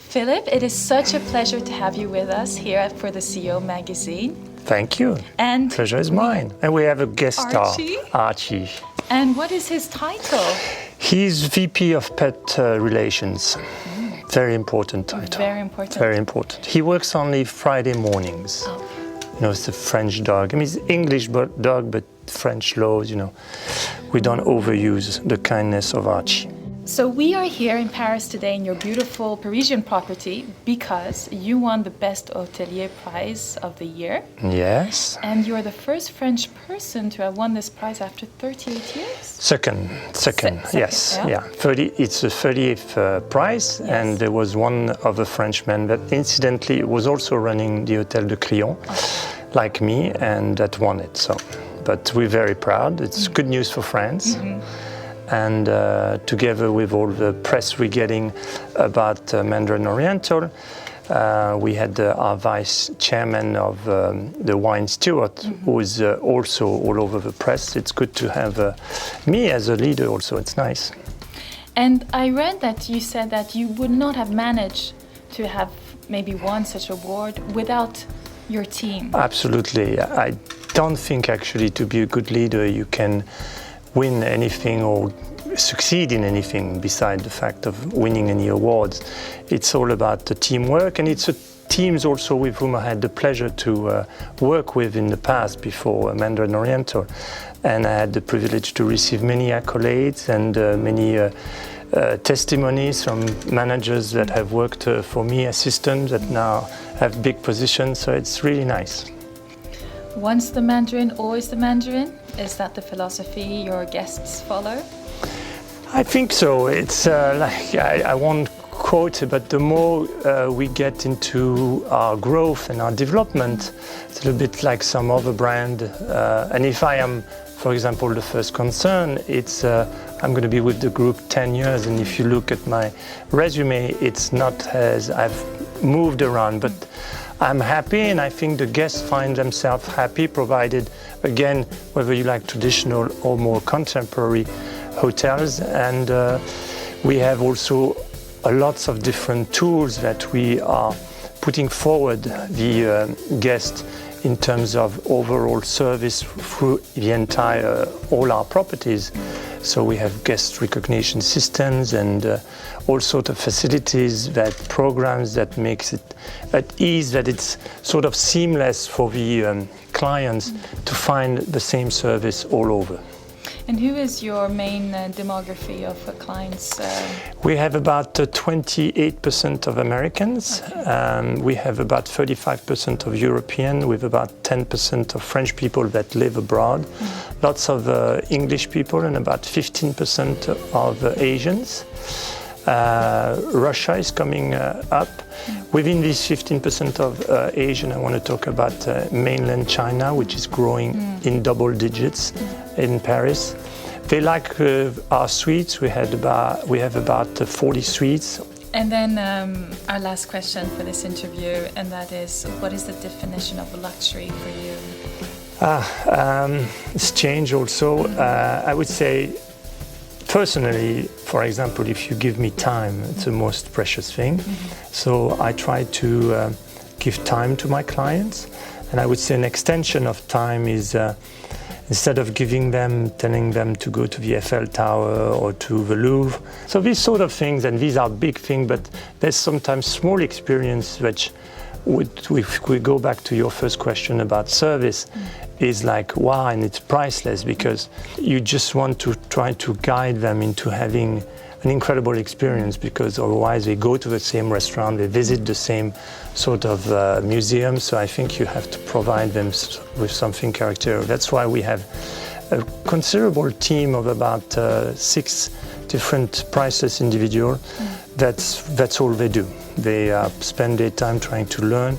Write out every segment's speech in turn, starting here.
Philip, it is such a pleasure to have you with us here for the CEO magazine. Thank you. And pleasure is mine. And we have a guest Archie? star, Archie. And what is his title? He's VP of Pet Relations. Very important title. Very important. Very important. He works only Friday mornings. Oh. You know, it's a French dog. I mean, it's English dog, but French laws, you know. We don't overuse the kindness of Archie. So we are here in Paris today in your beautiful Parisian property because you won the Best Hotelier Prize of the year. Yes. And you are the first French person to have won this prize after 38 years? Second, yes. Yeah. 30, it's the 30th prize, Yes. and there was one other Frenchman that incidentally was also running the Hôtel de Crillon, like me, and that won it. So, but we're very proud. It's good news for France. And together with all the press we're getting about Mandarin Oriental, we had our vice chairman of the wine steward, who is also all over the press. It's good to have me as a leader also. It's nice. And I read that you said that you would not have managed to have maybe won such an award without your team. Absolutely. I don't think actually to be a good leader you can win anything or succeed in anything beside the fact of winning any awards. It's all about the teamwork, and it's teams also with whom I had the pleasure to work with in the past before Mandarin Oriental. And I had the privilege to receive many accolades and many testimonies from managers that have worked for me, assistants that now have big positions, so it's really nice. Once the Mandarin, always the Mandarin? Is that the philosophy your guests follow? I think so. It's like, I won't quote it, but the more we get into our growth and our development, it's a little bit like some other brand. And if I am, for example, the first concern, it's I'm going to be with the group 10 years. And if you look at my resume, it's not as I've moved around, but I'm happy, and I think the guests find themselves happy, provided, again, whether you like traditional or more contemporary hotels. And we have also lots of different tools that we are putting forward the guest in terms of overall service through the entire, all our properties. So we have guest recognition systems and all sorts of facilities, that programs that makes it at ease, that it's sort of seamless for the clients to find the same service all over. And who is your main demography of clients? We have about 28% of Americans. Okay. We have about 35% of European, with about 10% of French people that live abroad. Lots of English people, and about 15% of Asians. Russia is coming up. Within this 15% of Asian, I want to talk about mainland China, which is growing in double digits in Paris. They like our suites. We have about 40 suites. And then our last question for this interview, and that is, what is the definition of luxury for you? It's changed also. I would say, personally, for example, if you give me time, it's the most precious thing. So I try to give time to my clients. And I would say an extension of time is instead of telling them to go to the Eiffel Tower or to the Louvre. So these sort of things, and these are big things, but there's sometimes small experience which, if we go back to your first question about service, is like, wow, and it's priceless, because you just want to try to guide them into having an incredible experience, because otherwise they go to the same restaurant, they visit the same sort of museum. So I think you have to provide them with something characteristic. That's why we have a considerable team of about 6 different priceless individuals. That's all they do. They spend their time trying to learn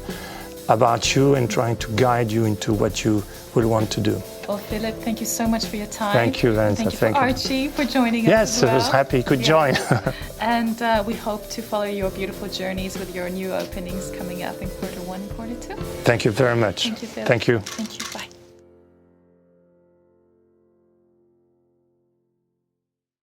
about you and trying to guide you into what you will want to do. Well, Philip, thank you so much for your time. Thank you, Vanessa. Thank you for Archie for joining us. Yes, as well. I was happy he could join. And we hope to follow your beautiful journeys with your new openings coming up in Q1 and Q2. Thank you very much. Thank you, Philip. Thank you. Thank you. Bye.